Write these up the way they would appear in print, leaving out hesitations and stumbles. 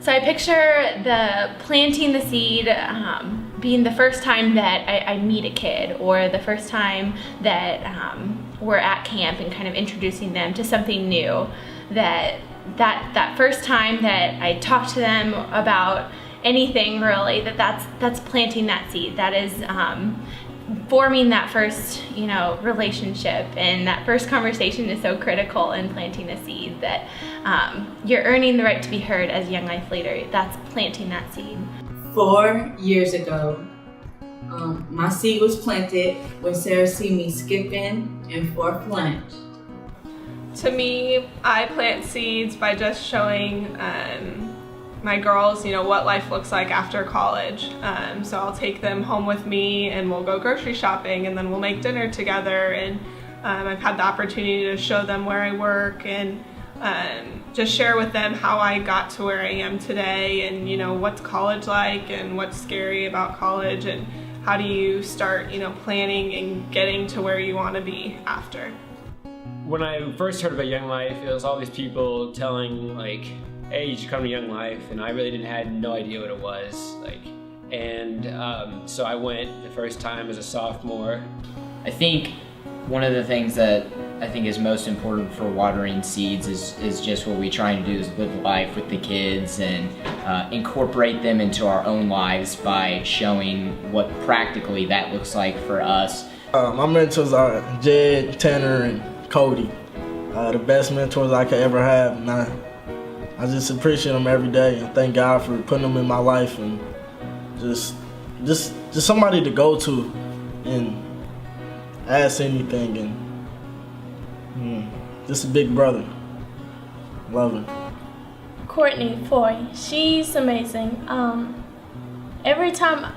So I picture planting the seed being the first time that I meet a kid, or the first time that we're at camp and kind of introducing them to something new. That first time that I talk to them about anything really, that's planting that seed. That is forming that first, relationship, and that first conversation is so critical in planting a seed, that you're earning the right to be heard as a Young Life leader. That's planting that seed. 4 years ago, my seed was planted when Sarah seen me skipping in 4th lunch. To me, I plant seeds by just showing my girls, what life looks like after college. So I'll take them home with me and we'll go grocery shopping, and then we'll make dinner together. And I've had the opportunity to show them where I work and just share with them how I got to where I am today, and what's college like and what's scary about college, and how do you start planning and getting to where you want to be after. When I first heard about Young Life, it was all these people telling hey, you should come to Young Life, and I really had no idea what it was. So I went the first time as a sophomore. I think one of the things that I think is most important for watering seeds is just what we try to do is live life with the kids and incorporate them into our own lives by showing what practically that looks like for us. My mentors are Jed, Tanner, and Cody. The best mentors I could ever have, and I just appreciate them every day, and thank God for putting them in my life, and just somebody to go to and ask anything, and just a big brother. Love it. Courtney Foy, she's amazing. Every time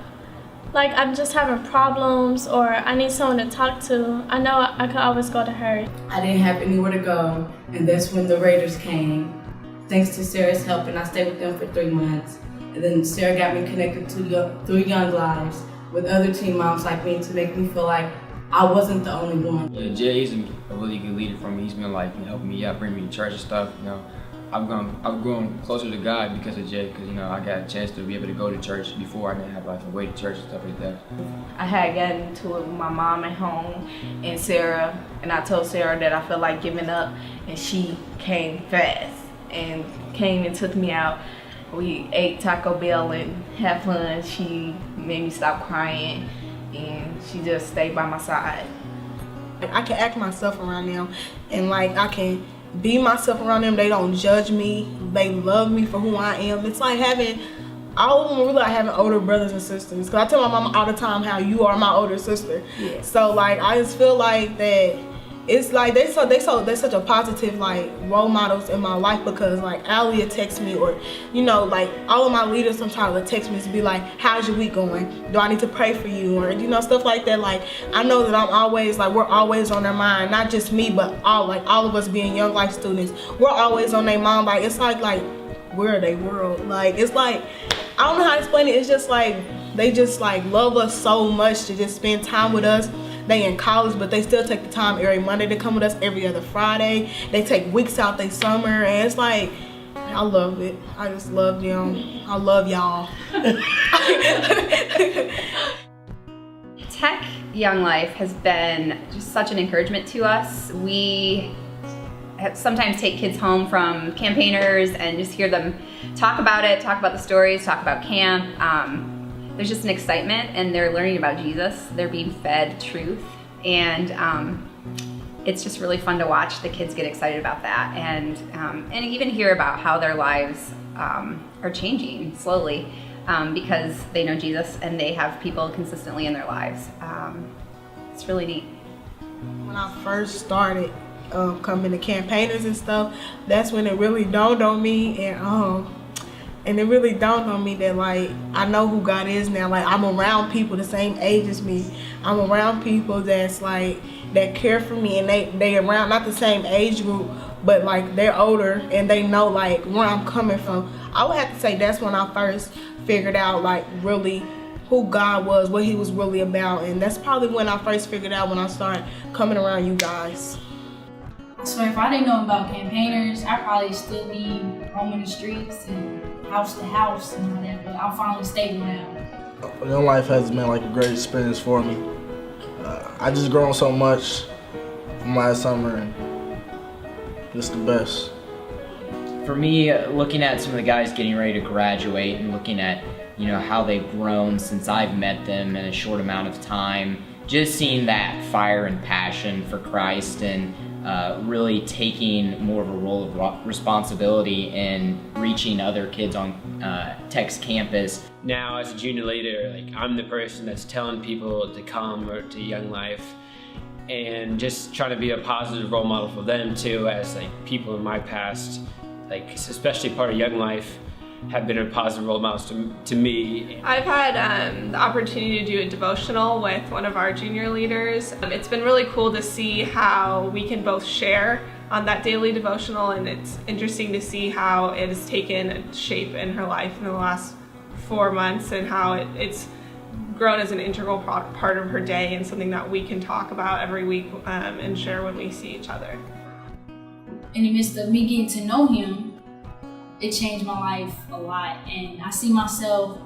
I'm just having problems or I need someone to talk to, I know I could always go to her. I didn't have anywhere to go, and that's when the Raiders came. Thanks to Sarah's help, and I stayed with them for 3 months. And then Sarah got me connected through Young Lives with other teen moms like me to make me feel like I wasn't the only one. Yeah, Jay is a really good leader for me. He's been helping me out, bring me to church and stuff. I've grown closer to God because of Jay, because I got a chance to be able to go to church. Before I didn't have a way to church and stuff like that. I had gotten into it with my mom at home and Sarah, and I told Sarah that I felt like giving up, and she came fast and came and took me out. We ate Taco Bell and had fun. She made me stop crying, and she just stayed by my side. I can act myself around them, and I can be myself around them. They don't judge me. They love me for who I am. It's like all of them really like having older brothers and sisters. Cause I tell my mama all the time how you are my older sister. Yeah. So I just feel like that. It's they're such a positive role models in my life, because Allie would text me, or all of my leaders sometimes would text me to be like, how's your week going? Do I need to pray for you? Or stuff like that. I know that I'm always we're always on their mind, not just me, but all of us being Young Life students. We're always on their mind. It's we're their world. It's I don't know how to explain it. It's just they just love us so much to just spend time with us. They in college, but they still take the time every Monday to come with us, every other Friday. They take weeks out their summer, and it's I love it. I just love them. I love y'all. Tech Young Life has been just such an encouragement to us. We sometimes take kids home from campaigners and just hear them talk about it, talk about the stories, talk about camp. There's just an excitement, and they're learning about Jesus. They're being fed truth, and it's just really fun to watch the kids get excited about that, and even hear about how their lives are changing slowly because they know Jesus and they have people consistently in their lives. It's really neat. When I first started coming to campaigners and stuff, that's when it really dawned on me, and it really dawned on me that I know who God is now. I'm around people the same age as me. I'm around people that's that care for me, and they around not the same age group, but they're older and they know where I'm coming from. I would have to say that's when I first figured out really who God was, what He was really about, and that's probably when I first figured out when I started coming around you guys. swear, if I didn't know about campaigners, I'd probably still be roaming the streets and house to house and all that, but I'm finally stable now. Young Life has been like a great experience for me. I just grown so much from last summer, and it's the best. For me, looking at some of the guys getting ready to graduate and looking at, you know, how they've grown since I've met them in a short amount of time, just seeing that fire and passion for Christ and really taking more of a role of responsibility in reaching other kids on Tech's campus. Now, as a junior leader, like, I'm the person that's telling people to come or to Young Life, and just trying to be a positive role model for them too, as like people in my past, like especially part of Young Life, have been a positive role models to me. I've had the opportunity to do a devotional with one of our junior leaders. It's been really cool to see how we can both share on that daily devotional, and it's interesting to see how it has taken shape in her life in the last 4 months, and how it's grown as an integral part of her day and something that we can talk about every week and share when we see each other. In the midst of me getting to know him, it changed my life a lot, and I see myself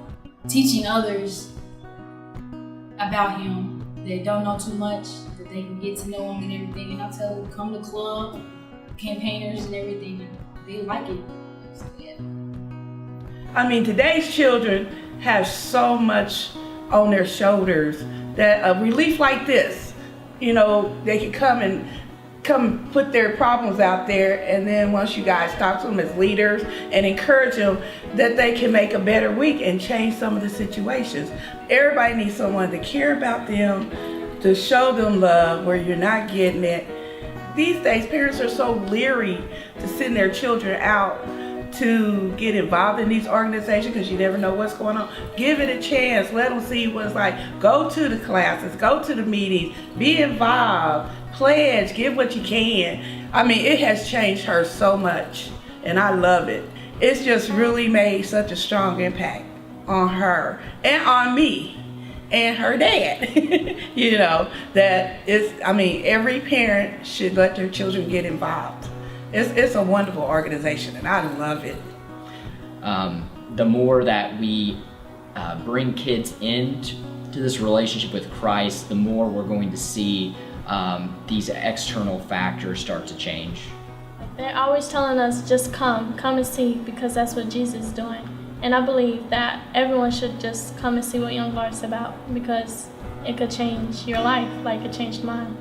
teaching others about him that don't know too much, that they can get to know him and everything. And I tell them, come to club, campaigners and everything, and they like it. So, yeah. I mean, today's children have so much on their shoulders that a relief like this, you know, they can come put their problems out there, and then once you guys talk to them as leaders and encourage them, that they can make a better week and change some of the situations. Everybody needs someone to care about them, to show them love where you're not getting it. These days, parents are so leery to send their children out to get involved in these organizations because you never know what's going on. Give it a chance. Let them see what it's like. Go to the classes. Go to the meetings. Be involved. Pledge. Give what you can. I mean, it has changed her so much, and I love it. It's just really made such a strong impact on her and on me and her dad. You know, that it's, I mean, every parent should let their children get involved. It's a wonderful organization, and I love it. The more that we bring kids into this relationship with Christ, the more we're going to see these external factors start to change. They're always telling us, just come and see, because that's what Jesus is doing. And I believe that everyone should just come and see what Young Life's about, because it could change your life like it changed mine.